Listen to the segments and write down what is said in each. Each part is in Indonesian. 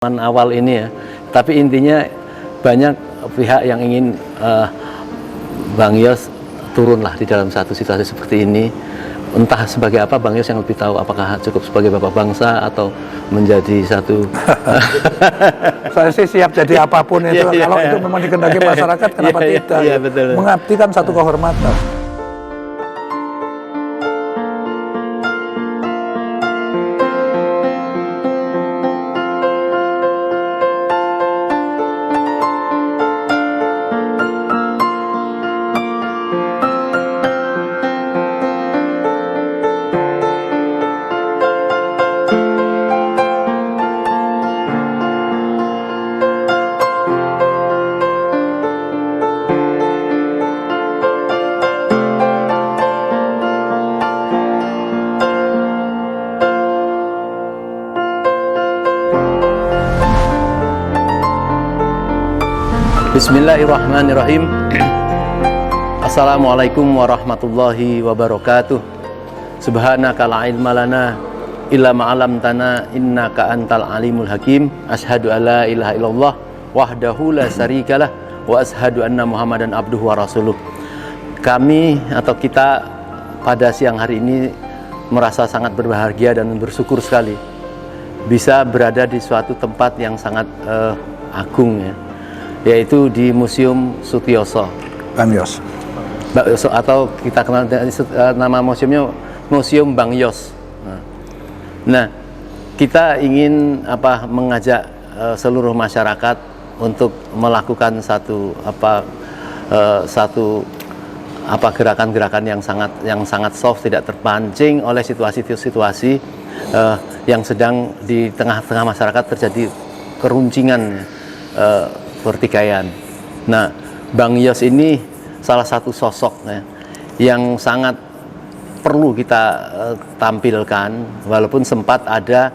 Awal ini ya, tapi intinya banyak pihak yang ingin Bang Yos turunlah di dalam satu situasi seperti ini. Entah sebagai apa Bang Yos yang lebih tahu, apakah cukup sebagai bapak bangsa atau menjadi satu Saya sih siap jadi apapun itu. Kalau itu memang dikehendaki masyarakat, kenapa tidak? betul. Mengabdi kan satu kehormatan. Bismillahirrahmanirrahim. Assalamualaikum warahmatullahi wabarakatuh. Subhanaka la ilma lana illa ma 'allamtana innaka antal alimul hakim. Asyhadu alla ilaha illallah wahdahu la syarikalah wa asyhadu anna Muhammadan abduhu wa rasuluh. Kami atau kita pada siang hari ini merasa sangat berbahagia dan bersyukur sekali bisa berada di suatu tempat yang sangat agung ya, yaitu di Museum Sutioso Bang Yos. Atau kita kenal nama museumnya Museum Bang Yos. Nah, kita ingin mengajak seluruh masyarakat untuk melakukan satu gerakan-gerakan yang sangat soft, tidak terpancing oleh situasi-situasi yang sedang di tengah-tengah masyarakat terjadi keruncingan pertikaian. Nah, Bang Yos ini salah satu sosok ya, yang sangat perlu kita tampilkan, walaupun sempat ada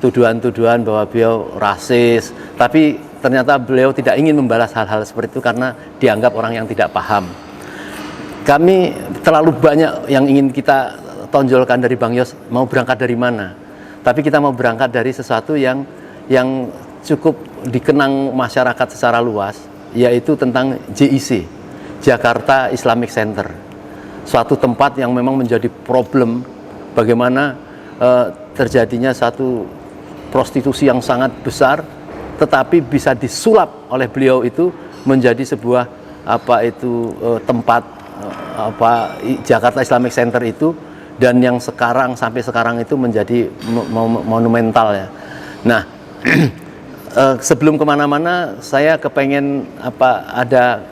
tuduhan-tuduhan bahwa beliau rasis, tapi ternyata beliau tidak ingin membalas hal-hal seperti itu karena dianggap orang yang tidak paham. Kami terlalu banyak yang ingin kita tonjolkan dari Bang Yos, mau berangkat dari mana? Tapi kita mau berangkat dari sesuatu yang cukup dikenang masyarakat secara luas, yaitu tentang JIC, Jakarta Islamic Center. Suatu tempat yang memang menjadi problem bagaimana terjadinya satu prostitusi yang sangat besar, tetapi bisa disulap oleh beliau itu menjadi sebuah tempat Jakarta Islamic Center itu, dan yang sampai sekarang itu menjadi monumental ya. Nah, sebelum kemana-mana, saya kepengen ada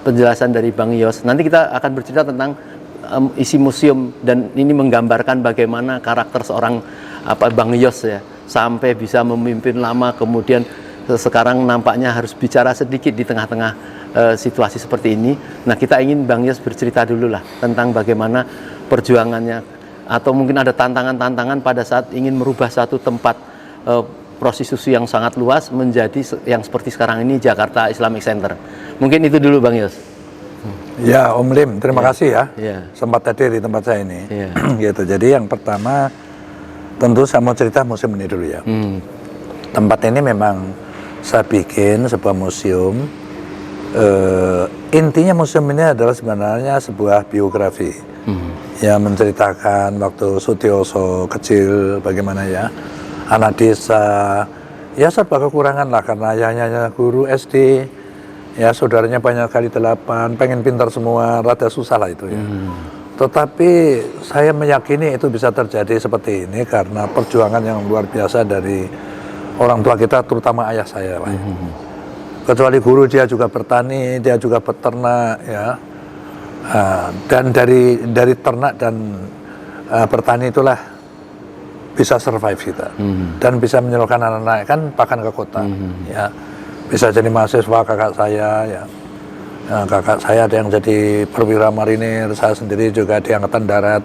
penjelasan dari Bang Yos. Nanti kita akan bercerita tentang isi museum, dan ini menggambarkan bagaimana karakter seorang Bang Yos ya, sampai bisa memimpin lama, kemudian sekarang nampaknya harus bicara sedikit di tengah-tengah situasi seperti ini. Nah, kita ingin Bang Yos bercerita dulu lah tentang bagaimana perjuangannya, atau mungkin ada tantangan-tantangan pada saat ingin merubah satu tempat prostitusi yang sangat luas menjadi yang seperti sekarang ini, Jakarta Islamic Center. Mungkin itu dulu Bang Yos. Ya, Om Lim, terima kasih ya. Sempat hadir di tempat saya ini. Gitu. Jadi yang pertama tentu saya mau cerita museum ini dulu ya. Tempat ini memang saya bikin sebuah museum. Intinya museum ini adalah sebenarnya sebuah biografi yang menceritakan waktu Sutioso kecil bagaimana ya, anak desa, ya serba kekurangan lah karena ayahnya guru SD, ya saudaranya banyak kali 8, pengen pintar semua, rada susah lah itu ya. Tetapi saya meyakini itu bisa terjadi seperti ini karena perjuangan yang luar biasa dari orang tua kita, terutama ayah saya lah. Kecuali guru, dia juga bertani, dia juga beternak ya. Dan dari ternak dan bertani itulah bisa survive kita, dan bisa menyalurkan anak-anak kan pakan ke kota, ya bisa jadi mahasiswa. Kakak saya ya, kakak saya ada yang jadi perwira marinir, saya sendiri juga di angkatan darat,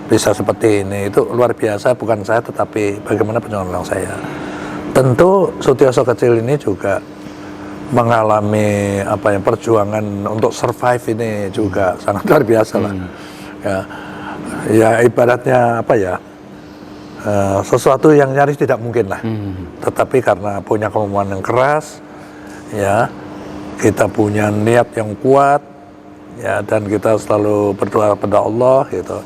bisa seperti ini. Itu luar biasa, bukan saya tetapi bagaimana perjuangan saya. Tentu Sutioso kecil ini juga mengalami perjuangan untuk survive ini juga sangat luar biasa lah. Ya ibaratnya sesuatu yang nyaris tidak mungkin lah. Tetapi karena punya kemampuan yang keras, ya, kita punya niat yang kuat, ya, dan kita selalu berdoa kepada Allah, gitu.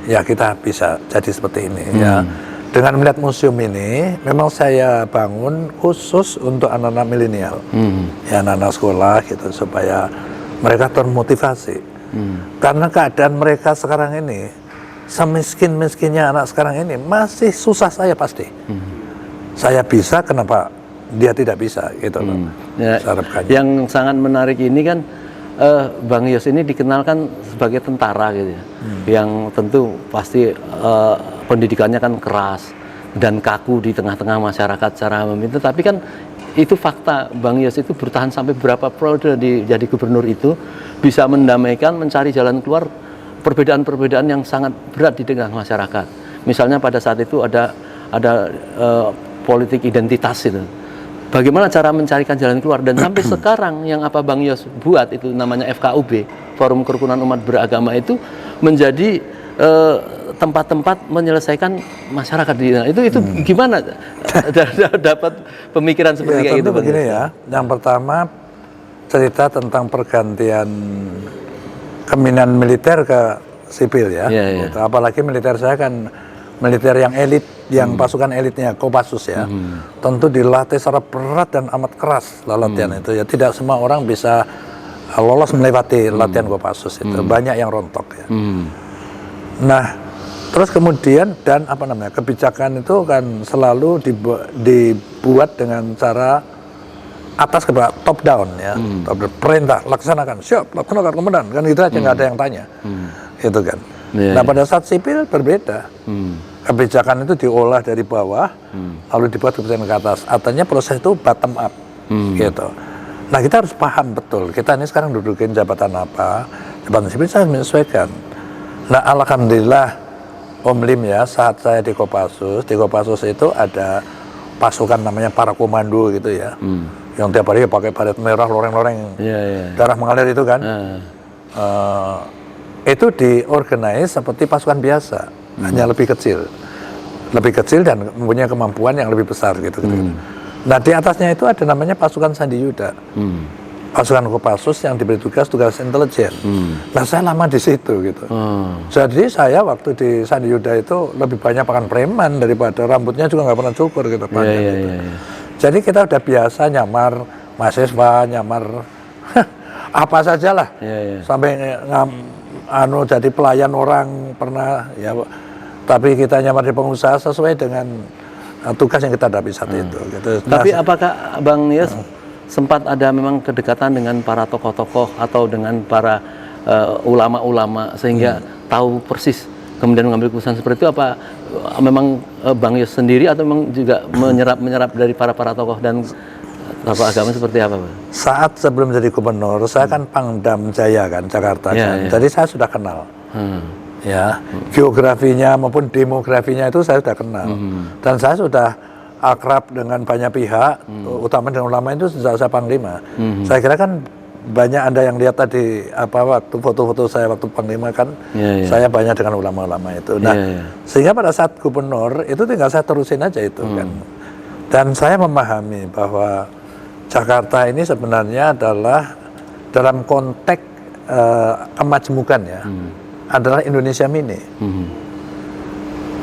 Ya, kita bisa jadi seperti ini. Ya, dengan melihat museum ini, memang saya bangun khusus untuk anak-anak milenial, ya, anak-anak sekolah, gitu, supaya mereka termotivasi. Karena keadaan mereka sekarang ini, semiskin-miskinnya anak sekarang ini, masih susah saya pasti. Saya bisa, kenapa dia tidak bisa, gitu loh. Ya, yang sangat menarik ini kan, Bang Yos ini dikenalkan sebagai tentara gitu ya, yang tentu pasti pendidikannya kan keras dan kaku di tengah-tengah masyarakat secara umum itu. Tapi kan itu fakta, Bang Yos itu bertahan sampai berapa periode jadi gubernur itu, bisa mendamaikan, mencari jalan keluar perbedaan-perbedaan yang sangat berat di tengah masyarakat. Misalnya pada saat itu ada politik identitas itu. Bagaimana cara mencarikan jalan keluar, dan sampai sekarang yang apa Bang Yos buat itu namanya FKUB, Forum Kerukunan Umat Beragama, itu menjadi tempat-tempat menyelesaikan masyarakat di itu gimana dapat pemikiran seperti ya, kayak itu? Begini ya, yang pertama cerita tentang pergantian kepemimpinan militer ke sipil ya. Gitu. Apalagi militer saya kan militer yang elit, yang pasukan elitnya Kopassus ya, tentu dilatih secara berat dan amat keras latihan itu ya. Tidak semua orang bisa lolos melewati latihan Kopassus itu, banyak yang rontok ya. Nah, terus kemudian dan apa namanya, kebijakan itu kan selalu dibuat dengan cara atas ke bawah, top down ya, perintah laksanakan, siap laksanakan komandan, kan gitu aja, nggak ada yang tanya, gitu kan. Nah, pada saat sipil berbeda. Kebijakan itu diolah dari bawah, lalu dibuat kebijakan ke atas. Artinya proses itu bottom up, gitu. Nah, kita harus paham betul. Kita ini sekarang dudukin jabatan apa, jabatan sipil saya menyesuaikan. Nah, alhamdulillah, Om Lim ya, saat saya di Kopassus itu ada pasukan namanya para komando gitu ya, yang tiap hari pakai baret merah, loreng-loreng, darah mengalir itu kan. Itu diorganize seperti pasukan biasa. Hanya lebih kecil dan mempunyai kemampuan yang lebih besar gitu. Nah, di atasnya itu ada namanya pasukan Sandi Yuda, pasukan Kopassus yang diberi tugas intelijen. Nah, saya lama di situ gitu. Jadi saya waktu di Sandi Yuda itu lebih banyak pakan preman daripada rambutnya juga nggak pernah cukur gitu. Jadi kita udah biasa nyamar mahasiswa, nyamar apa sajalah, sampai jadi pelayan orang pernah ya, tapi kita nyamar di pengusaha sesuai dengan tugas yang kita hadapi saat itu gitu. Tapi apakah Bang Yos sempat ada memang kedekatan dengan para tokoh-tokoh atau dengan para ulama-ulama sehingga tahu persis kemudian mengambil keputusan seperti itu? Apa memang Bang Yos sendiri atau memang juga menyerap dari para tokoh dan tokoh agama seperti apa, Pak? Saat sebelum jadi gubernur, saya kan Pangdam Jaya kan, Jakarta kan. Jadi saya sudah kenal. Ya, geografinya maupun demografinya itu saya sudah kenal. Dan saya sudah akrab dengan banyak pihak, utama dengan ulama itu sejak saya Panglima. Saya kira kan banyak Anda yang lihat tadi waktu foto-foto saya waktu Panglima kan, saya banyak dengan ulama-ulama itu. Nah, sehingga pada saat gubernur itu tinggal saya terusin aja itu kan. Dan saya memahami bahwa Jakarta ini sebenarnya adalah dalam konteks kemajemukan ya, adalah Indonesia mini.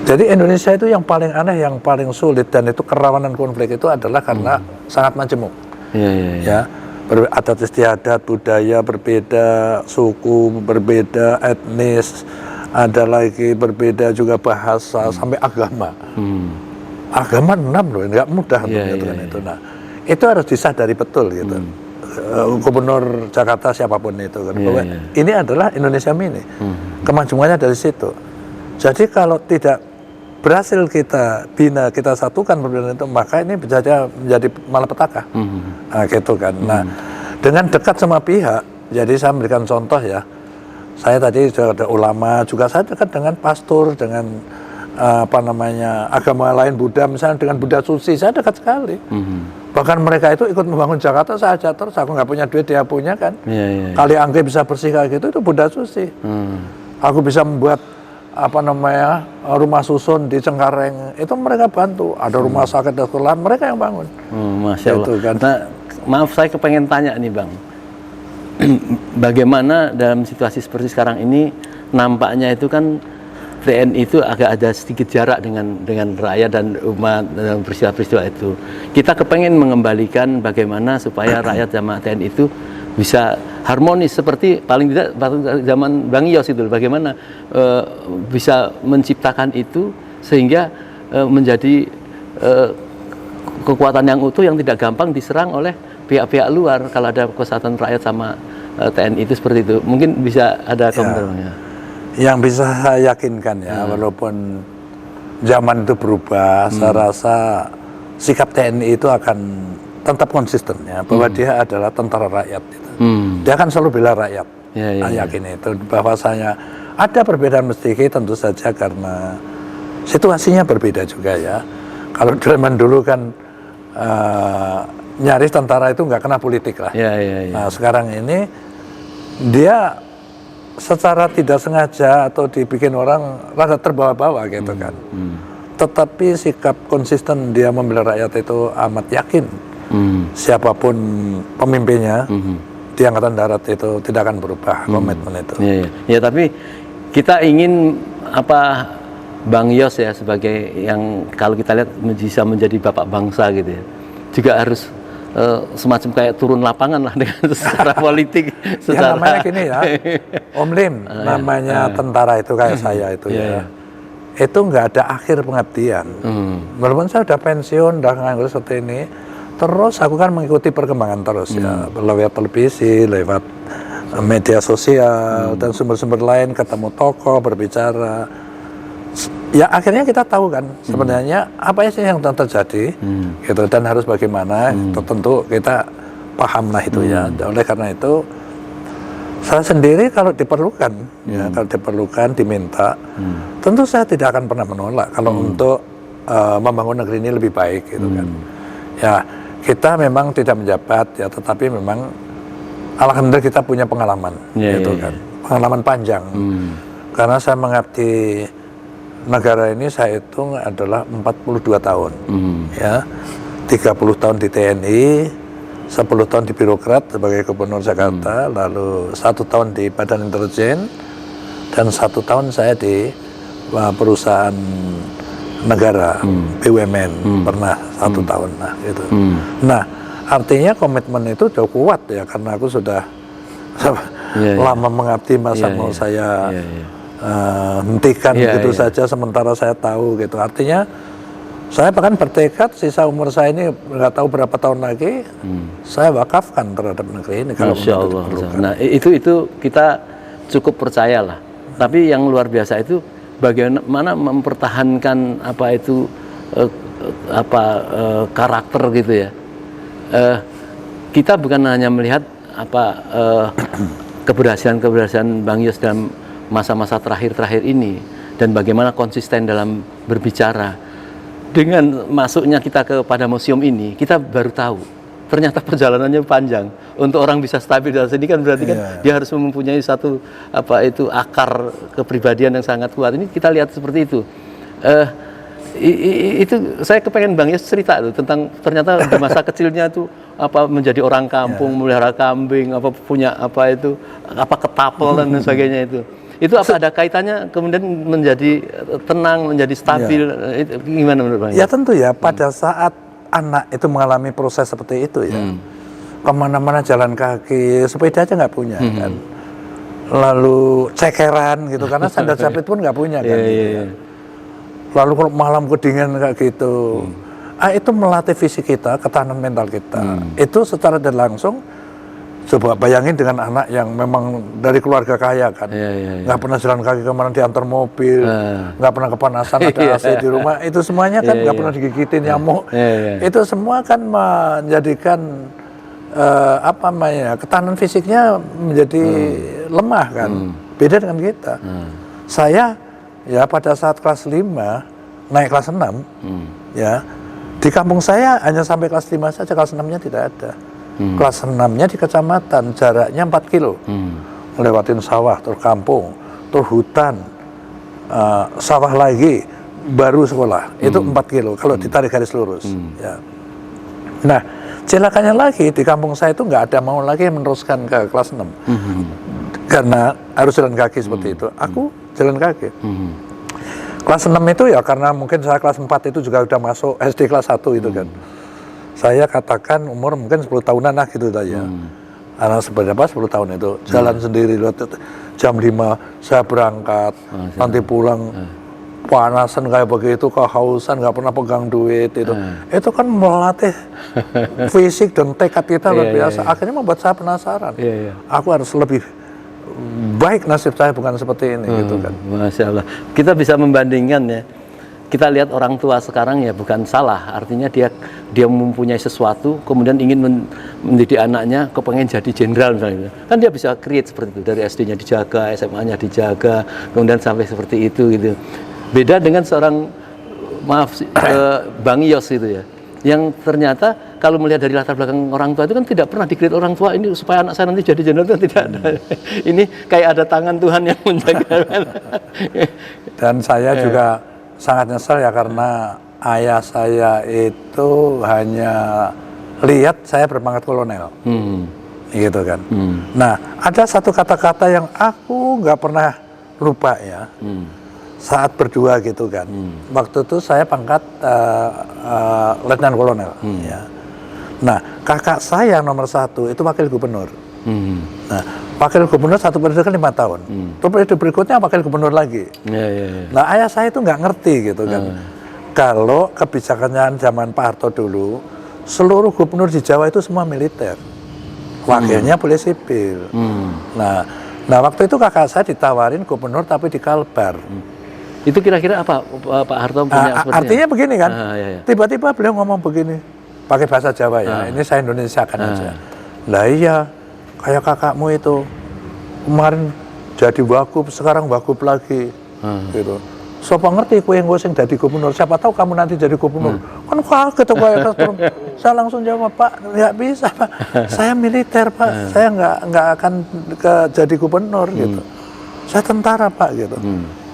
Jadi Indonesia itu yang paling aneh, yang paling sulit dan itu kerawanan konflik itu adalah karena sangat majemuk. Ya, adat istiadat, budaya berbeda, suku berbeda, etnis, ada lagi berbeda juga bahasa, sampai agama. Agama 6 loh, nggak mudah untuk menyatukan itu. Nah, itu harus disadari betul gitu. Gubernur Jakarta siapapun itu kan, bahwa ini adalah Indonesia mini. Kemajuannya dari situ. Jadi kalau tidak berhasil kita bina, kita satukan perbedaan itu, maka ini bisa menjadi malapetaka. Nah, gitu kan. Nah, dengan dekat sama pihak, jadi saya memberikan contoh ya. Saya tadi sudah ada ulama, juga saya dekat dengan pastor, dengan agama lain, Buddha misalnya, dengan Buddha Suci, saya dekat sekali. Bahkan mereka itu ikut membangun Jakarta, saya ajak terus, aku nggak punya duit, dia punya kan. Kali Angke bisa bersih kayak gitu, itu Buddha Suci. Aku bisa membuat apa namanya rumah susun di Cengkareng itu mereka bantu, ada rumah sakit dan sekolahan mereka yang bangun. Masya Allah. Gitu kan. Nah, maaf saya kepengen tanya nih Bang, bagaimana dalam situasi seperti sekarang ini nampaknya itu kan TNI itu agak ada sedikit jarak dengan rakyat dan umat dalam peristiwa-peristiwa itu. Kita kepengen mengembalikan bagaimana supaya rakyat sama TNI itu bisa harmonis seperti paling tidak zaman Bang Yos itu, bagaimana bisa menciptakan itu sehingga menjadi kekuatan yang utuh yang tidak gampang diserang oleh pihak-pihak luar kalau ada kesatuan rakyat sama TNI itu seperti itu. Mungkin bisa ada komentarnya. Yang bisa saya yakinkan ya, walaupun zaman itu berubah, saya rasa sikap TNI itu akan tetap konsisten ya, bahwa dia adalah tentara rakyat. Gitu. Dia akan selalu bela rakyat. Saya yakin itu, bahwasanya ada perbedaan mestiki tentu saja karena situasinya berbeda juga ya. Kalau zaman dulu kan nyaris tentara itu nggak kena politik lah. Nah sekarang ini dia secara tidak sengaja atau dibikin orang rada terbawa-bawa gitu kan. Tetapi sikap konsisten dia membela rakyat itu amat yakin. Siapapun pemimpinnya di Angkatan Darat itu tidak akan berubah komitmen itu. Ya, tapi kita ingin apa Bang Yos ya sebagai yang kalau kita lihat bisa menjadi bapak bangsa gitu ya, juga harus semacam kayak turun lapangan lah dengan secara politik. Ya namanya gini ya, Om Lim, namanya tentara itu kayak saya itu ya. Itu nggak ada akhir pengabdian. Walaupun saya udah pensiun, udah nganggur seperti ini, terus aku kan mengikuti perkembangan terus ya, lewat televisi, lewat media sosial dan sumber-sumber lain, ketemu tokoh, berbicara. Ya akhirnya kita tahu kan sebenarnya apa sih yang terjadi, gitu, dan harus bagaimana. Tentu kita paham lah itu ya. Oleh karena itu saya sendiri kalau diperlukan, ya kalau diperlukan diminta, tentu saya tidak akan pernah menolak kalau untuk membangun negeri ini lebih baik, gitu kan. Ya kita memang tidak menjabat ya, tetapi memang alhamdulillah kita punya pengalaman, gitu kan, pengalaman panjang. Karena saya mengabdi negara ini saya hitung adalah 42 tahun, ya, 30 tahun di TNI, 10 tahun di birokrat sebagai Gubernur Jakarta, lalu 1 tahun di Badan Intelijen, dan 1 tahun saya di perusahaan negara, BUMN, pernah 1 tahun lah, gitu. Nah, artinya komitmen itu udah kuat ya, karena aku sudah lama mengabdi, masa mau saya hentikan gitu saja sementara saya tahu, gitu. Artinya saya bahkan bertekad sisa umur saya ini nggak tahu berapa tahun lagi saya wakafkan terhadap negeri ini kalau diperlukan. Nah itu kita cukup percayalah. Tapi yang luar biasa itu bagaimana mempertahankan apa itu karakter gitu ya. Kita bukan hanya melihat apa keberhasilan Bang Yos dalam masa-masa terakhir ini dan bagaimana konsisten dalam berbicara. Dengan masuknya kita kepada museum ini, kita baru tahu ternyata perjalanannya panjang. Untuk orang bisa stabil di sini kan berarti kan dia harus mempunyai satu akar kepribadian yang sangat kuat. Ini kita lihat seperti itu. Itu saya kepengen Bang Yos cerita tuh tentang ternyata di masa kecilnya tuh menjadi orang kampung, melihara kambing, punya ketapel dan sebagainya itu. Itu apa ada kaitannya kemudian menjadi tenang, menjadi stabil? Itu gimana menurut Bang? Ya tentu ya, pada saat anak itu mengalami proses seperti itu ya, kemana-mana jalan kaki, sepeda aja nggak punya kan, lalu cekeran gitu, karena sandal jepit pun nggak punya kan. Lalu kalau malam kedinginan kayak gitu, itu melatih fisik kita, ketahanan mental kita. Itu secara tidak langsung. Coba bayangin dengan anak yang memang dari keluarga kaya kan, nggak pernah jalan kaki kemana, diantar mobil, nggak pernah kepanasan, ada AC di rumah, itu semuanya kan nggak pernah digigitin nyamuk, itu semua kan menjadikan ketahanan fisiknya menjadi lemah kan, beda dengan kita. Saya ya pada saat kelas 5 naik kelas 6, ya di kampung saya hanya sampai kelas 5 saja, kelas 6-nya tidak ada. Kelas 6-nya di kecamatan, jaraknya 4 kilo. Ngelewatin sawah, terus kampung, terus hutan, sawah lagi baru sekolah itu 4 kilo kalau ditarik garis lurus. Ya. Nah, celakanya lagi di kampung saya itu nggak ada mau lagi meneruskan ke kelas 6 karena harus jalan kaki seperti itu. Aku jalan kaki. Kelas 6 itu ya karena mungkin saya kelas 4 itu juga udah masuk SD kelas 1 itu kan. Saya katakan umur mungkin 10 tahunan lah gitu saja. Anak seberapa 10 tahun itu jalan sendiri jam 5 saya berangkat, nanti pulang panasan kayak begitu, kehausan, nggak pernah pegang duit itu. Itu kan melatih fisik dan tekad kita luar biasa. Akhirnya membuat saya penasaran. Aku harus lebih baik nasib saya bukan seperti ini gitu kan. Masya Allah. Kita bisa membandingkan ya. Kita lihat orang tua sekarang ya bukan salah, artinya dia mempunyai sesuatu, kemudian ingin mendidik anaknya, kepengen jadi jenderal misalnya, kan dia bisa create seperti itu, dari SD-nya dijaga, SMA-nya dijaga, kemudian sampai seperti itu gitu. Beda dengan seorang Bang Yos itu ya, yang ternyata kalau melihat dari latar belakang orang tua itu kan tidak pernah di-create orang tua ini supaya anak saya nanti jadi jenderal, itu tidak ada. Ini kayak ada tangan Tuhan yang menjaga. Dan saya juga sangat nyesel ya karena ayah saya itu hanya lihat saya berpangkat kolonel, gitu kan. Nah, ada satu kata-kata yang aku nggak pernah lupa ya, saat berdua gitu kan. Waktu itu saya pangkat letnan kolonel, ya. Nah, kakak saya nomor 1 itu wakil gubernur. Nah, wakil gubernur satu periode kan 5 tahun. Terus periode berikutnya wakil gubernur lagi. Nah, ayah saya itu nggak ngerti gitu kan. Kalau kebijakannya zaman Pak Harto dulu, seluruh gubernur di Jawa itu semua militer. Wakilnya boleh sipil. Nah, waktu itu kakak saya ditawarin gubernur tapi di Kalbar. Itu kira-kira apa Pak Harto punya sepertinya? Artinya begini kan, tiba-tiba beliau ngomong begini, pakai bahasa Jawa ya, ini saya Indonesiakan aja. Lah iya, kayak kakakmu itu kemarin jadi wagub, sekarang wagub lagi, gitu. Siapa ngerti kue yang gue sing jadi gubernur? Siapa tahu kamu nanti jadi gubernur? Kan kaget kayak saya langsung jawab, Pak, nggak bisa Pak. Saya militer Pak, saya nggak akan jadi gubernur gitu. Saya tentara Pak gitu.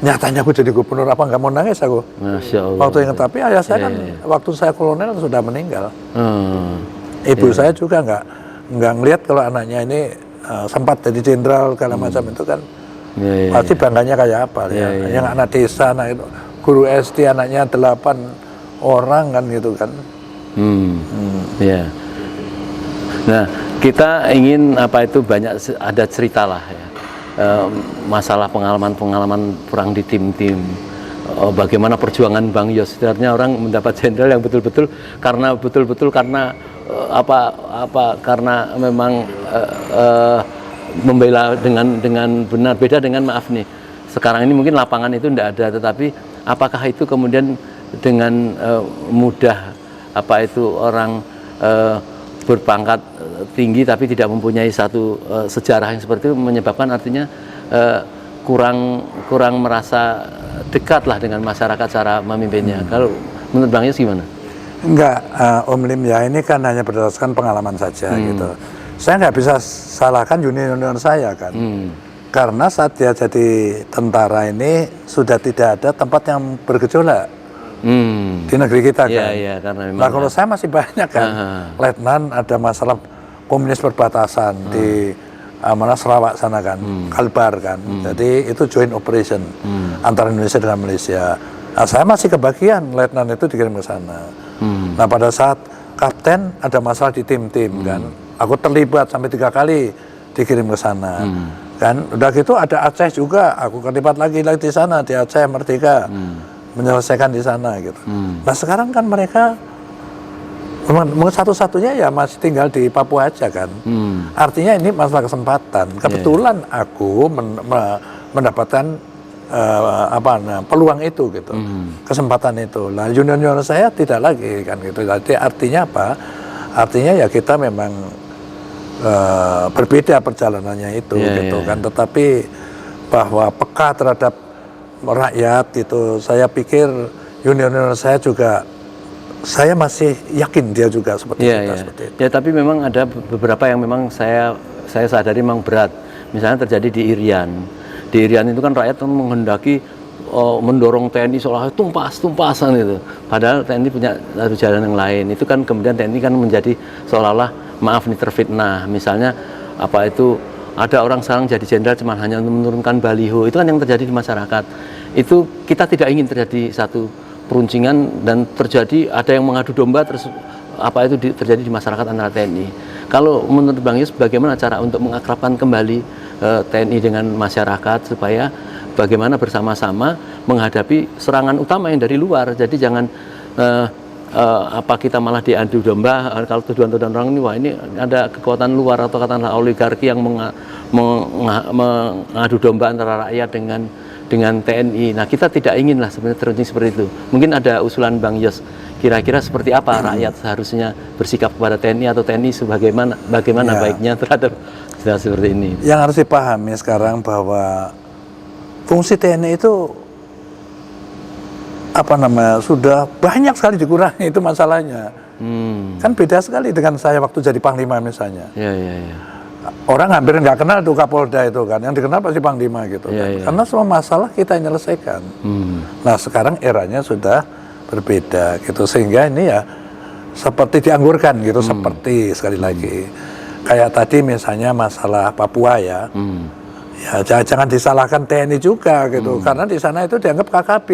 Nyatanya aku jadi gubernur apa nggak mau nangis aku. Masya Allah. Waktu yang tapi ayah saya kan waktu saya kolonel sudah meninggal. Ibu saya juga nggak ngelihat kalau anaknya ini sempat jadi jenderal segala macam itu kan. Pasti bangganya kayak apa ya. Yang anak desa, anak itu, guru SD anaknya 8 orang kan gitu kan. Ya. Nah, kita ingin apa itu banyak ada cerita lah ya. Masalah pengalaman perang di tim-tim, bagaimana perjuangan Bang Yos. Artinya orang mendapat jenderal yang betul-betul karena karena memang membela dengan benar. Beda dengan maaf nih, sekarang ini mungkin lapangan itu tidak ada, tetapi apakah itu kemudian dengan mudah orang berpangkat tinggi tapi tidak mempunyai satu sejarah yang seperti itu menyebabkan artinya kurang merasa dekat lah dengan masyarakat cara memimpinnya. Kalau menurut Bang Yos gimana? Enggak, Om Lim ya, ini kan hanya berdasarkan pengalaman saja gitu. Saya nggak bisa salahkan junior-junior saya kan, karena saat dia jadi tentara ini sudah tidak ada tempat yang bergejolak di negeri kita kan. Karena memang nah kalau saya masih banyak kan, letnan ada masalah komunis perbatasan di Sarawak sana kan, Kalbar kan. Jadi itu joint operation antara Indonesia dengan Malaysia. Nah, saya masih kebagian letnan itu dikirim ke sana. Nah pada saat kapten ada masalah di tim-tim kan, aku terlibat sampai 3 kali dikirim ke sana. Kan, udah gitu ada Aceh juga, aku terlibat lagi di sana di Aceh Merdeka, menyelesaikan di sana gitu. Nah sekarang kan mereka satu-satunya ya masih tinggal di Papua aja kan. Artinya ini masalah kesempatan. Kebetulan aku mendapatkan peluang itu gitu, kesempatan itu. Nah junior saya tidak lagi kan gitu. Jadi artinya apa? Artinya ya kita memang berbeda perjalanannya itu gitu kan. Tetapi bahwa peka terhadap rakyat itu, saya pikir junior saya juga, saya masih yakin dia juga seperti kita seperti itu. Ya tapi memang ada beberapa yang memang saya sadari memang berat. Misalnya terjadi di Irian. Di Irian itu kan rakyat menghendaki mendorong TNI seolah tumpasan itu. Padahal TNI punya satu jalan yang lain. Itu kan kemudian TNI kan menjadi seolah-olah maaf nih terfitnah. Misalnya apa itu ada orang sekarang jadi jenderal cuma hanya untuk menurunkan baliho. Itu kan yang terjadi di masyarakat. Itu kita tidak ingin terjadi satu peruncingan dan terjadi ada yang mengadu domba terus apa itu terjadi di masyarakat antara TNI. Kalau menurut Bang Yus bagaimana cara untuk mengakrabkan kembali TNI dengan masyarakat supaya bagaimana bersama-sama menghadapi serangan utama yang dari luar. Jadi jangan apa kita malah diadu domba kalau tuduhan-tuduhan orang ini wah ini ada kekuatan luar atau katakanlah oligarki yang mengadu domba antara rakyat dengan TNI. Nah kita tidak ingin lah sebenarnya teruncing seperti itu. Mungkin ada usulan Bang Yos kira-kira seperti apa rakyat seharusnya bersikap kepada TNI atau TNI bagaimana baiknya terhadap situasi seperti ini. Yang harus dipahami sekarang bahwa fungsi TNI itu sudah banyak sekali dikurangi, itu masalahnya. Kan beda sekali dengan saya waktu jadi Panglima misalnya. Orang hampir nggak kenal tuh Kapolda itu kan, yang dikenal pasti Panglima gitu kan. Karena semua masalah kita yang menyelesaikan. Nah sekarang eranya sudah berbeda gitu, sehingga ini ya seperti dianggurkan gitu, seperti sekali lagi kayak tadi misalnya masalah Papua ya. Ya jangan disalahkan TNI juga gitu, karena di sana itu dianggap KKB,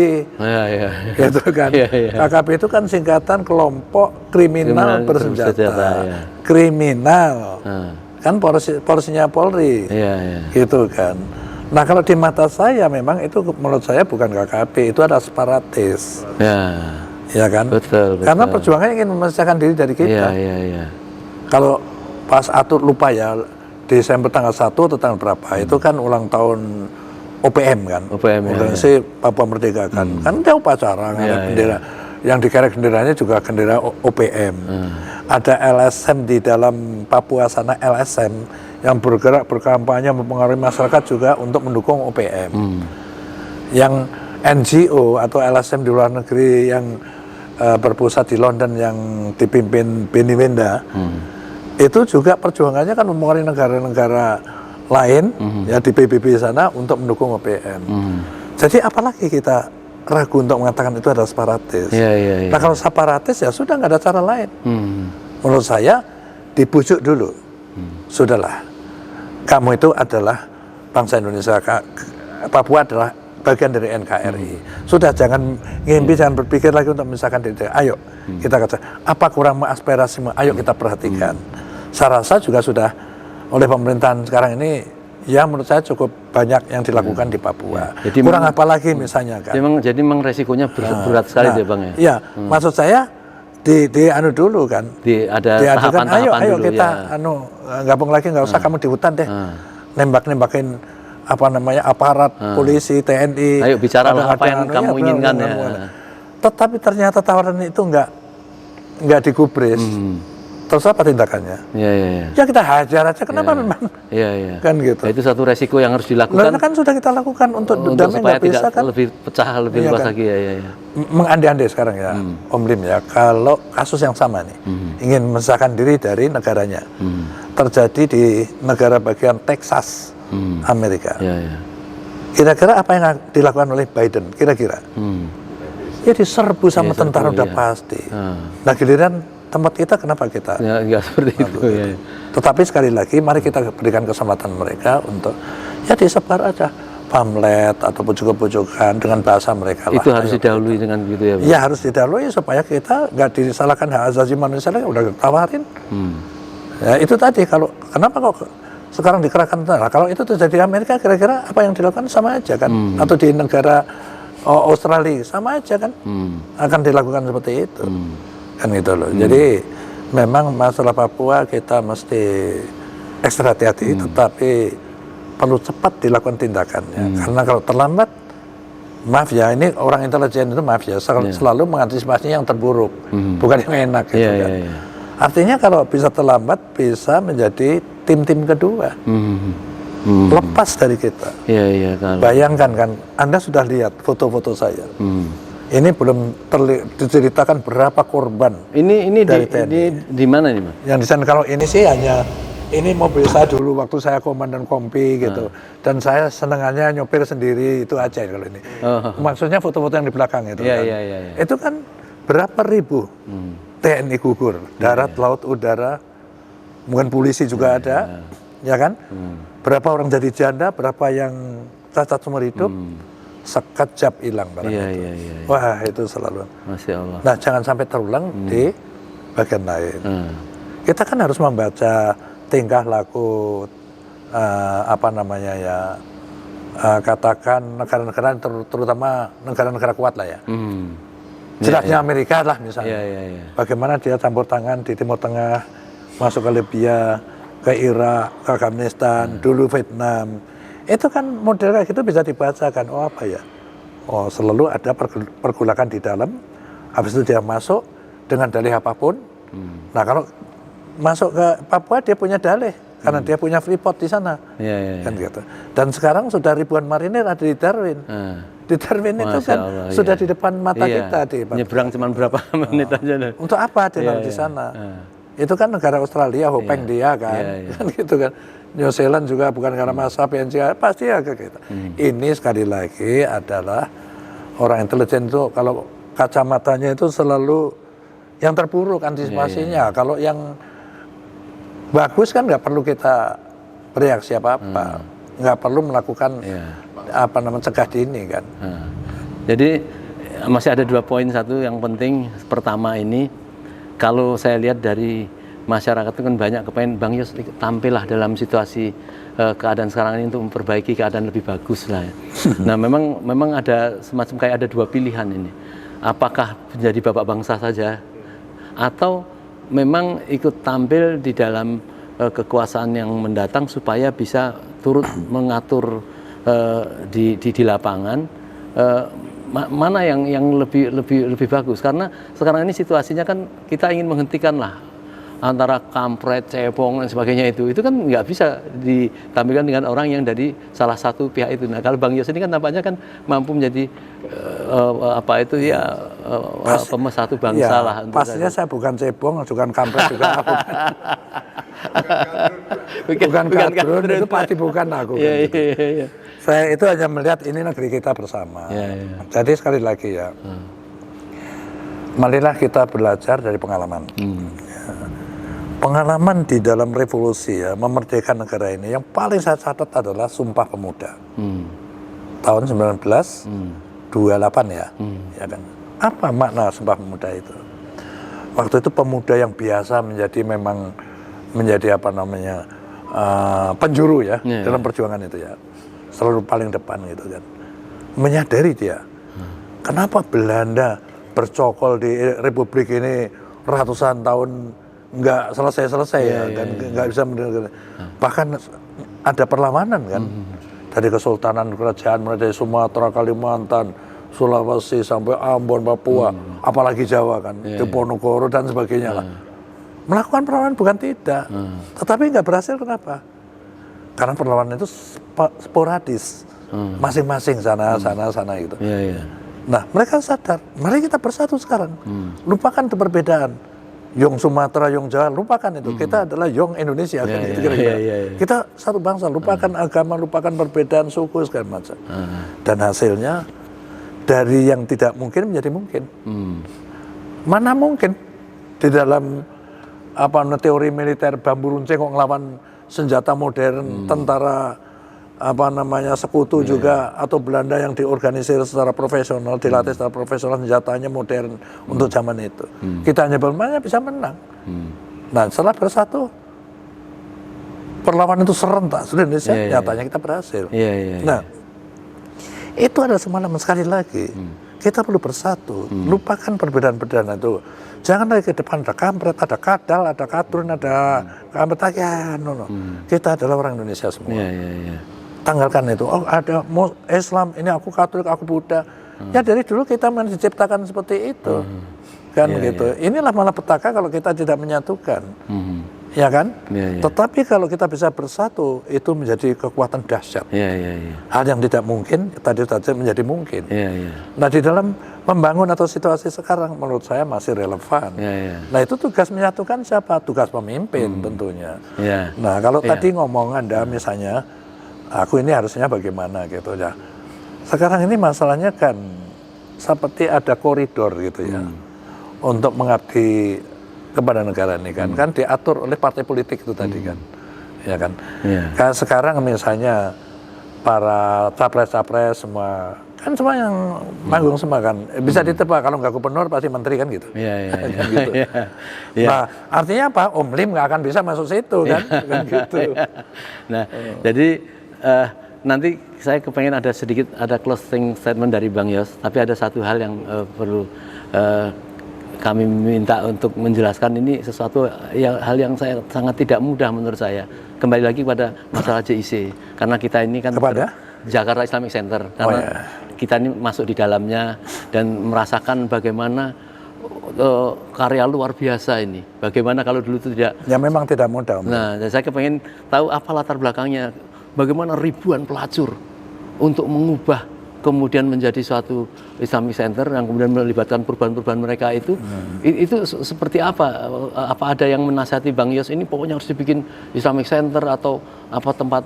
gitu kan. KKB itu kan singkatan kelompok kriminal bersenjata, kriminal, kan porsinya Polri, gitu kan. Nah kalau di mata saya memang itu menurut saya bukan KKB, itu ada separatis, ya kan. Betul. Karena perjuangannya ingin memisahkan diri dari kita. Kalau pas atur lupa ya. Desember tanggal 1 atau tanggal berapa, itu kan ulang tahun OPM kan, Organisasi Papua Merdeka kan, kan ada upacara, ada bendera, yang dikerek benderanya juga bendera OPM, ada LSM di dalam Papua sana, LSM yang bergerak berkampanye mempengaruhi masyarakat juga untuk mendukung OPM, yang NGO atau LSM di luar negeri yang berpusat di London yang dipimpin Benny Wenda, itu juga perjuangannya kan mempengaruhi negara-negara lain ya di PBB sana untuk mendukung OPM. Jadi apalagi kita ragu untuk mengatakan itu adalah separatis. Nah kalau separatis ya sudah nggak ada cara lain. Menurut saya dibujuk dulu. Sudahlah, kamu itu adalah bangsa Indonesia, Papua adalah bagian dari NKRI. Sudah jangan ngimpi, jangan berpikir lagi untuk memisahkan diri. Ayo kita kata apa kurang aspirasimu, ayo kita perhatikan. Saya rasa juga sudah oleh pemerintahan sekarang ini ya menurut saya cukup banyak yang dilakukan di Papua. Jadi kurang apa lagi misalnya kan. Jadi memang resikonya berat sekali ya Bang ya. Iya, maksud saya di anu dulu kan. Ada tahapan ayo dulu, kita gabung lagi, nggak usah kamu di hutan deh. Nembakin aparat polisi, TNI. Ayo bicara apa yang kamu inginkan ya. Tetapi ternyata tawaran itu nggak digubris. Terus apa tindakannya? Ya kita hajar aja. Kenapa memang? Kan gitu. Nah, itu satu resiko yang harus dilakukan. Nah, kan sudah kita lakukan untuk damai supaya nggak bisa kan? Lebih pecah, lebih luas kan? lagi Mengandai-andai sekarang ya, Om Lim ya. Kalau kasus yang sama nih, ingin memisahkan diri dari negaranya, terjadi di negara bagian Texas, Amerika. Kira-kira apa yang dilakukan oleh Biden? Kira-kira? Ya diserbu sama tentara udah pasti. Nah giliran tempat kita kenapa kita? Enggak seperti itu. Tetapi sekali lagi mari kita berikan kesempatan mereka untuk ya disebar aja pamflet atau pujuk-pujukan dengan bahasa mereka. Itu harus didahului dengan gitu ya Pak? Ya harus didahului supaya kita nggak disalahkan hak asasi manusia lagi, udah tawarin. Ya itu tadi, kalau kenapa kok sekarang dikerahkan tentara? Kalau itu terjadi di Amerika kira-kira apa yang dilakukan sama aja kan? Atau di negara Australia sama aja kan? Akan dilakukan seperti itu. Kan gitu loh. Jadi memang masalah Papua kita mesti ekstra hati-hati, tetapi perlu cepat dilakukan tindakannya. Karena kalau terlambat, maaf ya, ini orang intelijen itu maaf ya, selalu mengantisipasi yang terburuk, bukan yang enak gitu kan. Artinya kalau bisa terlambat, bisa menjadi tim-tim kedua. Lepas dari kita. Bayangkan kan, Anda sudah lihat foto-foto saya. Ini belum diceritakan berapa korban. Ini di mana nih Mas? Yang di sana kalau ini sih hanya ini mobil saya dulu waktu saya komandan kompi gitu, dan saya senengannya nyopir sendiri itu aja kalau ini. Maksudnya foto-foto yang di belakang itu kan. Itu kan berapa ribu TNI gugur, darat, laut, udara, mungkin polisi juga ada, ya kan? Berapa orang jadi janda, berapa yang cacat seumur hidup, sekejap hilang barang itu. Wah itu selalu. Masya Allah. Nah jangan sampai terulang di bagian lain. Kita kan harus membaca tingkah laku katakan negara-negara terutama negara-negara kuat lah ya. Jelasnya Amerika lah misalnya. Bagaimana dia campur tangan di Timur Tengah, masuk ke Libya, ke Irak, ke Afghanistan, dulu Vietnam. Itu kan model kayak gitu bisa dibacakan. Oh apa ya? Oh selalu ada pergolakan di dalam. Habis itu dia masuk dengan dalih apapun. Nah kalau masuk ke Papua dia punya dalih karena dia punya freeport di sana, kan gitu. Dan sekarang sudah ribuan marinir ada di Darwin. Di Darwin itu kan sudah di depan mata kita di Papua. Nyebrang cuma berapa menit aja. Untuk apa dia di sana? Itu kan negara Australia, Hopeng dia kan, kan gitu kan. New Zealand juga bukan karena masa PNJ, pasti agak gitu. Ini sekali lagi adalah orang intelijen itu kalau kacamatanya itu selalu yang terburuk antisipasinya. Kalau yang bagus kan nggak perlu kita bereaksi apa-apa, nggak perlu melakukan cegah dini kan. Jadi masih ada 2 poin, satu yang penting pertama ini kalau saya lihat dari masyarakat itu kan banyak kepengen Bang Yos tampillah dalam situasi keadaan sekarang ini untuk memperbaiki keadaan lebih bagus lah ya. Nah memang ada semacam kayak ada 2 pilihan ini, apakah menjadi bapak bangsa saja atau memang ikut tampil di dalam kekuasaan yang mendatang supaya bisa turut mengatur di lapangan, mana yang lebih bagus, karena sekarang ini situasinya kan kita ingin menghentikan lah antara kampret, cebong dan sebagainya itu kan nggak bisa ditampilkan dengan orang yang dari salah satu pihak itu. Nah kalau Bang Yos ini kan tampaknya kan mampu menjadi pemersatu bangsa lah. Pastinya saya bukan cebong, bukan kampret juga. bukan kadrun, itu pasti bukan aku. Saya itu hanya melihat ini negeri kita bersama. Jadi sekali lagi ya, marilah kita belajar dari pengalaman. Pengalaman di dalam revolusi ya, memerdekakan negara ini, yang paling saya catat adalah Sumpah Pemuda. Tahun 1928 ya. Ya kan? Apa makna Sumpah Pemuda itu? Waktu itu pemuda yang biasa menjadi penjuru ya dalam perjuangan itu ya. Selalu paling depan gitu kan. Menyadari dia, kenapa Belanda bercokol di Republik ini ratusan tahun nggak selesai ya, dan nggak bisa bahkan ada perlawanan kan, dari Kesultanan Kerajaan mulai dari Sumatera, Kalimantan, Sulawesi sampai Ambon, Papua, apalagi Jawa kan, Diponegoro dan sebagainya lah, melakukan perlawanan bukan tidak, tetapi nggak berhasil. Kenapa? Karena perlawanan itu sporadis, masing-masing sana gitu. Nah mereka sadar, mari kita bersatu sekarang, lupakan itu perbedaan. Yong Sumatera, Yong Jawa, lupakan itu. Kita adalah Yong Indonesia kan itu kira-kira. Kita satu bangsa, lupakan agama, lupakan perbedaan suku segala macam. Dan hasilnya dari yang tidak mungkin menjadi mungkin. Mana mungkin di dalam teori militer bambu runcing kok ngelawan senjata modern, tentara sekutu juga, atau Belanda yang diorganisir secara profesional, dilatih secara profesional, senjatanya modern untuk zaman itu. Kita hanya bermainnya bisa menang. Nah setelah bersatu, perlawanan itu serentak seluruh Indonesia, nyatanya kita berhasil. Nah itu adalah semalam sekali lagi. Kita perlu bersatu, lupakan perbedaan-perbedaan itu. Jangan lagi ke depan ada kampret, ada kadal, ada kadrun, ada kampret, kita adalah orang Indonesia semua. Tanggalkan itu. Oh ada Islam, ini aku Katolik, aku Buddha. Ya dari dulu kita memang diciptakan seperti itu, kan gitu. Inilah malah petaka kalau kita tidak menyatukan. ya kan? Ya, ya. Tetapi kalau kita bisa bersatu, itu menjadi kekuatan dahsyat. Ya, ya, ya. Hal yang tidak mungkin tadi saja menjadi mungkin. Ya, ya. Nah, di dalam membangun atau situasi sekarang menurut saya masih relevan. Ya, ya. Nah, itu tugas menyatukan siapa? Tugas pemimpin tentunya. Ya. Nah, kalau tadi ngomong Anda misalnya, aku ini harusnya bagaimana gitu ya. Sekarang ini masalahnya kan seperti ada koridor gitu ya. Untuk mengabdi kepada negara ini kan diatur oleh partai politik itu tadi kan, ya kan. Kan sekarang misalnya para capres-capres semua kan semua yang manggung semua kan bisa ditebak, kalau nggak gubernur pasti menteri kan gitu. Kan gitu. Nah, artinya apa? Om Lim nggak akan bisa masuk situ kan, kan gitu. Nah, jadi nanti saya kepengen ada closing statement dari Bang Yos, tapi ada satu hal yang perlu kami minta untuk menjelaskan. Ini sesuatu hal yang sangat tidak mudah menurut saya. Kembali lagi pada masalah JIC, karena kita ini kan kepada Jakarta Islamic Center, karena kita ini masuk di dalamnya dan merasakan bagaimana karya luar biasa ini. Bagaimana kalau dulu itu tidak? Ya memang tidak mudah. Nah, saya kepengen tahu apa latar belakangnya. Bagaimana ribuan pelacur untuk mengubah kemudian menjadi suatu Islamic Center yang kemudian melibatkan perubahan-perubahan mereka itu. Itu seperti apa? Apa ada yang menasihati Bang Yos ini pokoknya harus dibikin Islamic Center atau apa tempat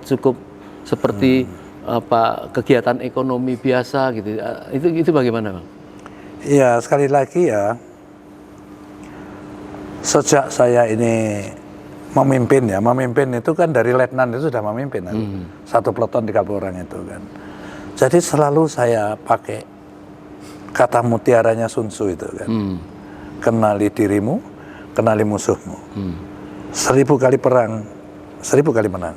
cukup seperti apa kegiatan ekonomi biasa gitu. Itu bagaimana, Bang? Iya, sekali lagi ya, sejak saya ini memimpin itu kan dari letnan itu sudah memimpin kan? Satu peleton 30 orang itu kan. Jadi selalu saya pakai kata mutiaranya Sun Tzu itu kan. Kenali dirimu, kenali musuhmu. 1000 kali perang, 1000 kali menang.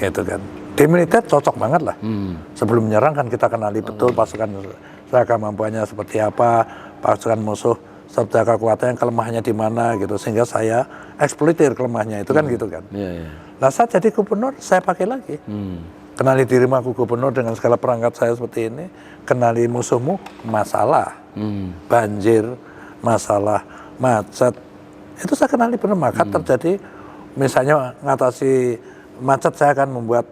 Gitu kan. Di militer cocok banget lah. Sebelum menyerang kan kita kenali betul pasukan saya kemampuannya seperti apa, pasukan musuh serta kekuatan kelemahannya di mana gitu, sehingga saya eksploitir kelemahannya itu kan gitu kan. Nah, saat jadi gubernur saya pakai lagi. Kenali dirimu, aku gubernur dengan segala perangkat saya seperti ini. Kenali musuhmu, masalah banjir, masalah macet, itu saya kenali benar. Maka terjadi misalnya ngatasi macet, saya akan membuat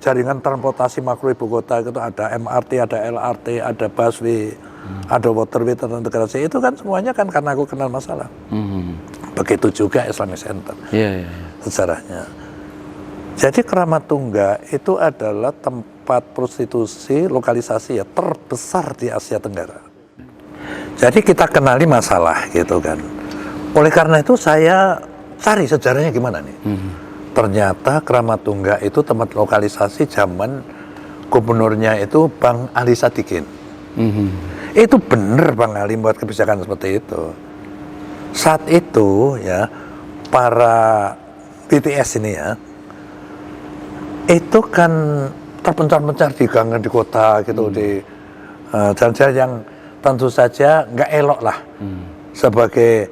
jaringan transportasi makro ibu kota itu ada MRT, ada LRT, ada busway, ada waterway terintegrasi. Itu kan semuanya kan karena aku kenal masalah. Begitu juga Islamic Center sejarahnya. Jadi Keramat Tungga itu adalah tempat prostitusi lokalisasi ya terbesar di Asia Tenggara. Jadi kita kenali masalah gitu kan. Oleh karena itu saya cari sejarahnya gimana nih. Ternyata Keramat Tungga itu tempat lokalisasi zaman gubernurnya itu Bang Ali Sadikin. Itu bener Bang Ali buat kebijakan seperti itu. Saat itu ya para BTS ini ya, itu kan terpencar-pencar di gang di kota gitu, di jalan-jalan yang tentu saja nggak elok lah sebagai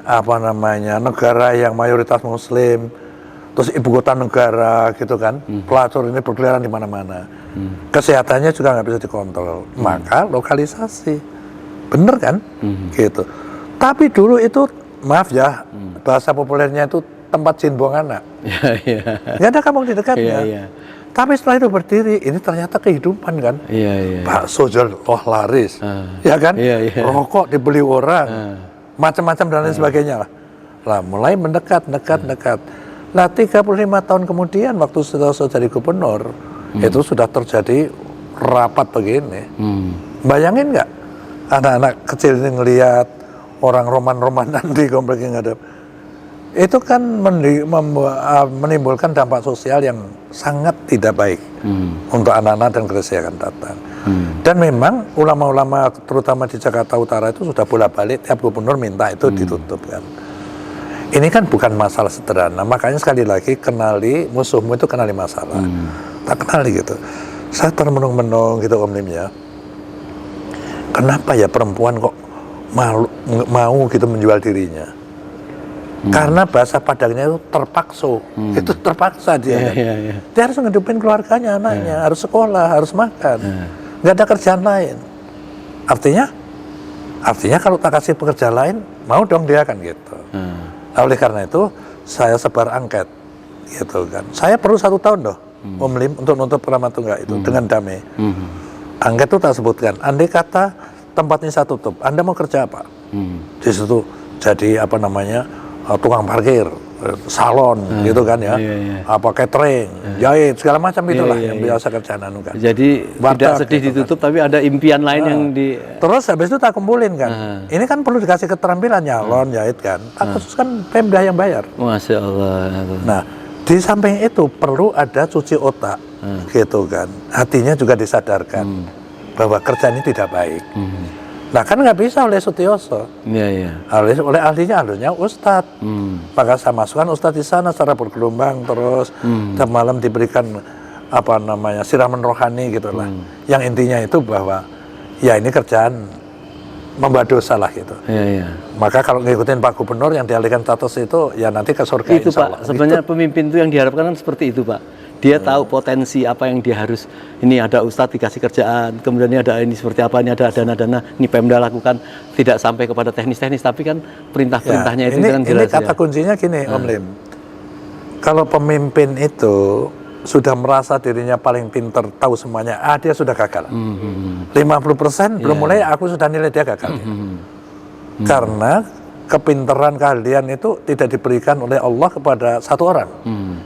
apa namanya negara yang mayoritas Muslim. Terus ibu kota negara gitu kan, pelacur ini berkeliaran di mana-mana. Kesehatannya juga nggak bisa dikontrol. Maka lokalisasi, bener kan? Gitu. Tapi dulu itu, maaf ya, bahasa populernya itu tempat jin buang anak. Nggak ada kampung di dekatnya. Tapi setelah itu berdiri, ini ternyata kehidupan kan. Bakso jual laris, ya kan? Rokok dibeli orang, macam-macam dan lain sebagainya lah. Lah mulai mendekat. Nah 35 tahun kemudian waktu setelah saya jadi gubernur itu sudah terjadi rapat begini. Bayangin nggak anak-anak kecil ini ngelihat orang roman-romanan di komplek yang ada. Itu kan menimbulkan dampak sosial yang sangat tidak baik untuk anak-anak dan generasi yang akan datang. Dan memang ulama-ulama terutama di Jakarta Utara itu sudah bolak-balik tiap gubernur minta itu ditutup kan. Ini kan bukan masalah sederhana, makanya sekali lagi kenali musuhmu itu kenali masalah. Tak kenali gitu. Saya termenung-menung gitu Om Lim ya. Kenapa ya perempuan kok mau gitu menjual dirinya? Karena bahasa Padangnya itu terpaksa. Itu terpaksa dia kan. Dia harus ngehidupin keluarganya, anaknya, harus sekolah, harus makan. Nggak ada kerjaan lain. Artinya kalau tak kasih pekerjaan lain, mau dong dia kan gitu. Oleh karena itu saya sebar angket, gitu kan. Saya perlu 1 tahun loh, Om Lim, untuk nutup Ramatunggak itu dengan damai. Angket itu tak sebutkan. Andai kata tempat ini saya tutup, Anda mau kerja apa? Di situ jadi apa namanya tukang parkir, salon, gitu kan ya, apa catering, jahit, segala macam itulah yang biasa kerjaan anu kan. Jadi tidak sedih gitu ditutup, tapi ada impian lain yang di. Terus habis itu tak kumpulin kan. Ini kan perlu dikasih keterampilan nyalon, jahit kan. Tak khusus kan Pemda yang bayar. Masya Allah. Nah, di samping itu perlu ada cuci otak, gitu kan. Hatinya juga disadarkan bahwa kerjaan ini tidak baik. Nah kan nggak bisa oleh Sutioso, oleh ahlinya Ustadz. Maka saya masukkan Ustadz di sana secara bergelombang terus. Tiap malam diberikan apa namanya siraman rohani gitulah. Yang intinya itu bahwa ya ini kerjaan membuat dosa lah gitu. Maka kalau ngikutin Pak Gubernur yang dialihkan status itu ya nanti ke surga. Itu Pak, sebenarnya pemimpin itu yang diharapkan kan seperti itu Pak. Dia tahu potensi apa yang dia harus, ini ada Ustadz dikasih kerjaan, kemudian ini ada ini seperti apa, ini ada dana-dana, ini Pemda lakukan, tidak sampai kepada teknis-teknis, tapi kan perintah-perintahnya itu kan jelas. Ini kata kuncinya gini Om Lim, kalau pemimpin itu sudah merasa dirinya paling pinter, tahu semuanya, dia sudah gagal. 50% belum mulai, aku sudah nilai dia gagal. Karena kepinteran keahlian itu tidak diberikan oleh Allah kepada satu orang,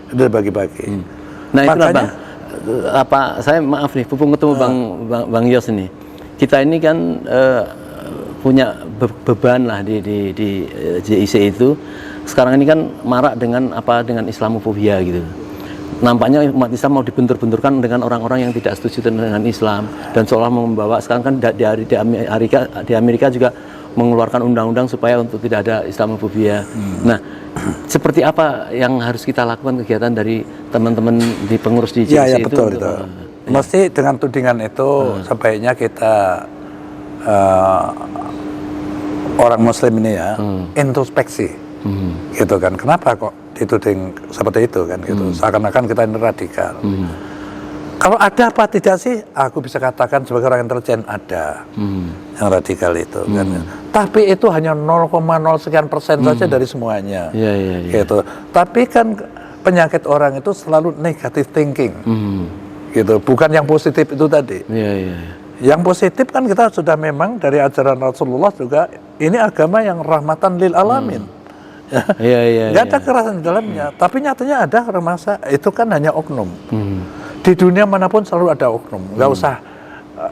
itu dibagi-bagi. Nah itulah Bang, saya maaf nih, pupung ketemu Bang Yos ini. Kita ini kan punya beban lah di JIC itu. Sekarang ini kan marak dengan Islamofobia gitu. Nampaknya umat Islam mau dibentur-benturkan dengan orang-orang yang tidak setuju dengan Islam, dan seolah membawa sekarang kan di Amerika juga mengeluarkan undang-undang supaya untuk tidak ada Islamofobia. Nah, seperti apa yang harus kita lakukan kegiatan dari teman-teman di pengurus di JIC itu? Betul itu. Mesti dengan tudingan itu sebaiknya kita orang Muslim ini ya introspeksi, gitu kan. Kenapa kok dituding seperti itu kan? Gitu. Seakan-akan kita ini radikal. Kalau ada apa tidak sih? Aku bisa katakan sebagai orang intelijen ada yang radikal itu kan. Tapi itu hanya 0,0 sekian persen saja dari semuanya. Gitu. Tapi kan penyakit orang itu selalu negative thinking. Gitu. Bukan yang positif itu tadi. Yang positif kan kita sudah memang dari ajaran Rasulullah juga ini agama yang rahmatan lil alamin. Gak ada kekerasan di dalamnya. Tapi nyatanya ada masa itu kan hanya oknum. Di dunia manapun selalu ada oknum, nggak usah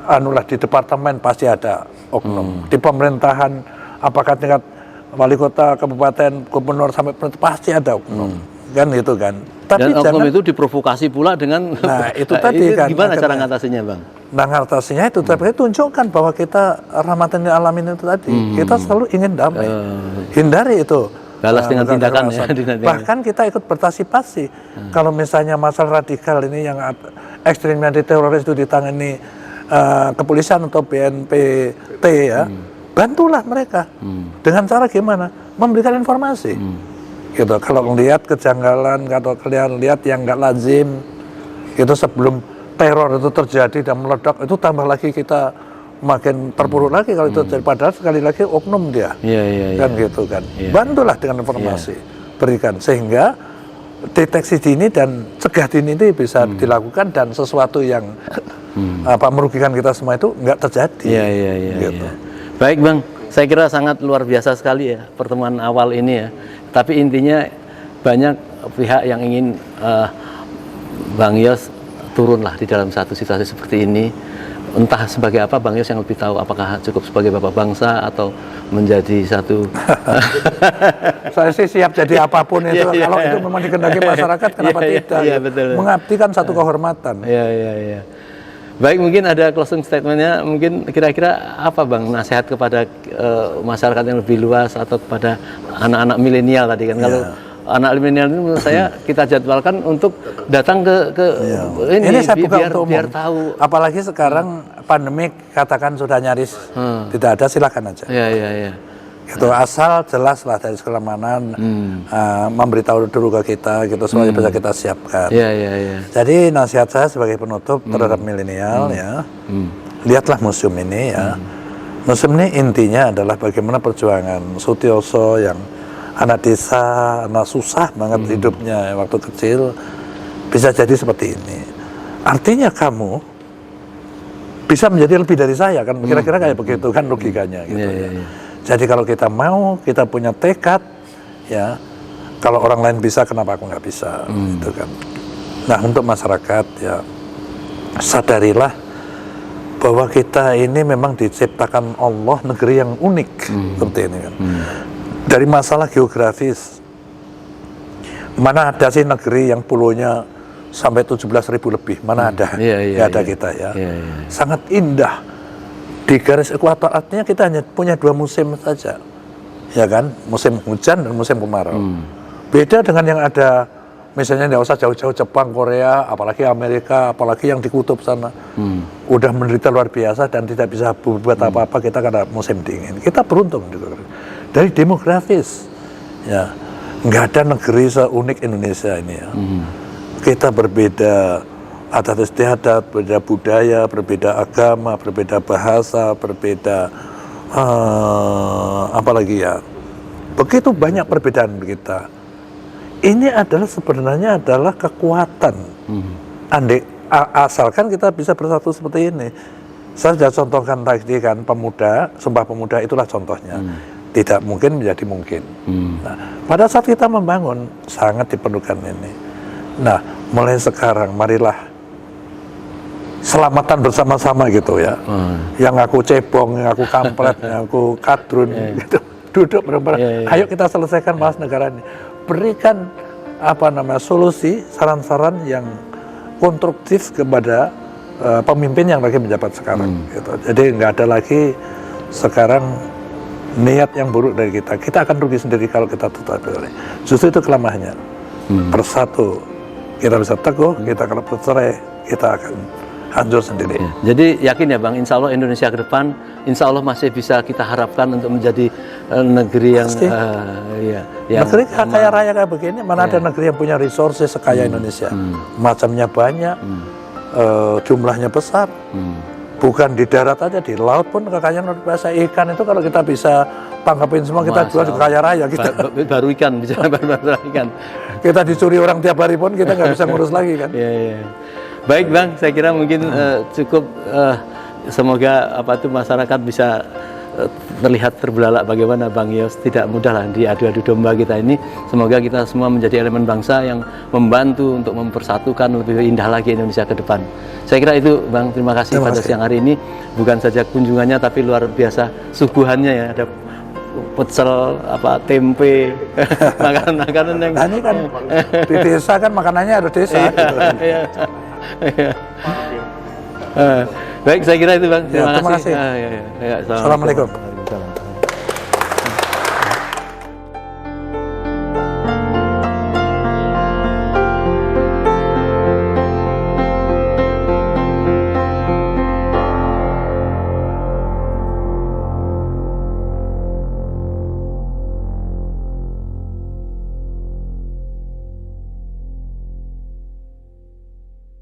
anulah di departemen pasti ada oknum, di pemerintahan apakah tingkat wali kota, kabupaten, gubernur sampai pasti ada oknum, kan gitu kan. Tapi dan oknum itu diprovokasi pula dengan itu tadi kan. Gimana cara ngatasinya Bang? Nah ngatasinya itu tapi tunjukkan bahwa kita rahmatan lil alamin itu tadi, kita selalu ingin damai, hindari itu. Balas dengan tindakan ya. Bahkan kita ikut berpartisipasi. Kalau misalnya masalah radikal ini yang ekstrimnya di teroris itu ditangani kepolisian atau BNPT ya, bantulah mereka. Dengan cara gimana? Memberikan informasi. Gitu. Kalau melihat kejanggalan, kalau kalian lihat yang nggak lazim, itu sebelum teror itu terjadi dan meledak, itu tambah lagi kita makin terpuruk lagi kalau itu terjadi. Padahal sekali lagi oknum dia, kan gitu kan. Bantulah dengan informasi, berikan sehingga deteksi dini dan cegah dini itu bisa dilakukan dan sesuatu yang merugikan kita semua itu nggak terjadi. Gitu. Baik Bang, saya kira sangat luar biasa sekali ya pertemuan awal ini ya. Tapi intinya banyak pihak yang ingin Bang Yos turunlah di dalam satu situasi seperti ini. Entah sebagai apa Bang Yos yang lebih tahu, apakah cukup sebagai bapak bangsa atau menjadi satu saya sih siap jadi apapun itu. Kalau itu memang dikehendaki masyarakat kenapa tidak? Betul. Mengabdi kan satu kehormatan. Baik, mungkin ada closing statementnya, mungkin kira-kira apa Bang nasihat kepada masyarakat yang lebih luas atau kepada anak-anak milenial tadi kan. Kalau anak milenial ini menurut saya kita jadwalkan untuk datang ke ini saya buka untuk umum. Biar tahu. Apalagi sekarang pandemik katakan sudah nyaris tidak ada, silakan aja. Itu asal jelas lah dari segala mana memberitahu dulu ke kita gitu supaya bisa kita siapkan. Jadi nasihat saya sebagai penutup terhadap milenial ya, lihatlah museum ini ya. Museum ini intinya adalah bagaimana perjuangan Sutioso yang anak desa, anak susah banget hidupnya waktu kecil, bisa jadi seperti ini. Artinya kamu bisa menjadi lebih dari saya kan, kira-kira kayak begitu kan logikanya gitu ya. Jadi kalau kita mau, kita punya tekad, ya kalau orang lain bisa, kenapa aku nggak bisa, gitu kan. Nah untuk masyarakat ya sadarilah bahwa kita ini memang diciptakan Allah negeri yang unik seperti ini kan. Dari masalah geografis, mana ada sih negeri yang pulaunya sampai 17.000 lebih, mana ada? Nggak ada kita ya. Sangat indah. Di garis ekuator artinya kita hanya punya 2 musim saja, ya kan? Musim hujan dan musim kemarau. Beda dengan yang ada, misalnya nggak usah jauh-jauh Jepang, Korea, apalagi Amerika, apalagi yang di kutub sana, udah menderita luar biasa dan tidak bisa berbuat apa-apa. Kita karena musim dingin. Kita beruntung dari demografis, ya nggak ada negeri seunik Indonesia ini ya. Kita berbeda adat istiadat, berbeda budaya, berbeda agama, berbeda bahasa, berbeda apalagi ya. Begitu banyak perbedaan kita. Ini adalah sebenarnya adalah kekuatan. Asalkan kita bisa bersatu seperti ini. Saya sudah contohkan tadi kan, pemuda, Sumpah Pemuda itulah contohnya. Tidak mungkin menjadi mungkin. Nah, pada saat kita membangun sangat diperlukan ini. Nah, mulai sekarang marilah selamatan bersama-sama gitu ya. Yang aku cebong, yang aku kampret, yang aku kadrun gitu. Duduk bersama. Ayo kita selesaikan masalah negara ini. Berikan solusi, saran-saran yang konstruktif kepada pemimpin yang lagi menjabat sekarang gitu. Jadi nggak ada lagi sekarang niat yang buruk dari kita. Kita akan rugi sendiri kalau kita tetap pilih. Justru itu kelemahannya. Persatu kita bisa teguh, kita kalau bercerai kita akan hancur sendiri. Jadi yakin ya Bang, insya Allah Indonesia ke depan, insya Allah masih bisa kita harapkan untuk menjadi negeri yang negeri kaya raya kayak begini, mana ada negeri yang punya resources sekaya Indonesia. Macamnya banyak, jumlahnya besar. Bukan di darat aja, di laut pun kekayaan luar biasa. Ikan itu kalau kita bisa tangkapin semua, kita jual di kaya raya. Baru ikan, bicara baru ikan. Kita dicuri orang tiap hari pun kita nggak bisa ngurus lagi kan. Baik Bang, saya kira mungkin cukup. Semoga masyarakat bisa terlihat terbelalak bagaimana Bang Yos tidak mudah lah di adu-adu domba kita ini. Semoga kita semua menjadi elemen bangsa yang membantu untuk mempersatukan lebih indah lagi Indonesia ke depan. Saya kira itu Bang, terima kasih pada siang hari ini. Bukan saja kunjungannya tapi luar biasa suguhannya ya. Ada pecel, tempe, makanan-makanan yang ini kan di desa kan makanannya ada desa gitu. Baik, saya kira itu Bang. Terima kasih. Assalamualaikum.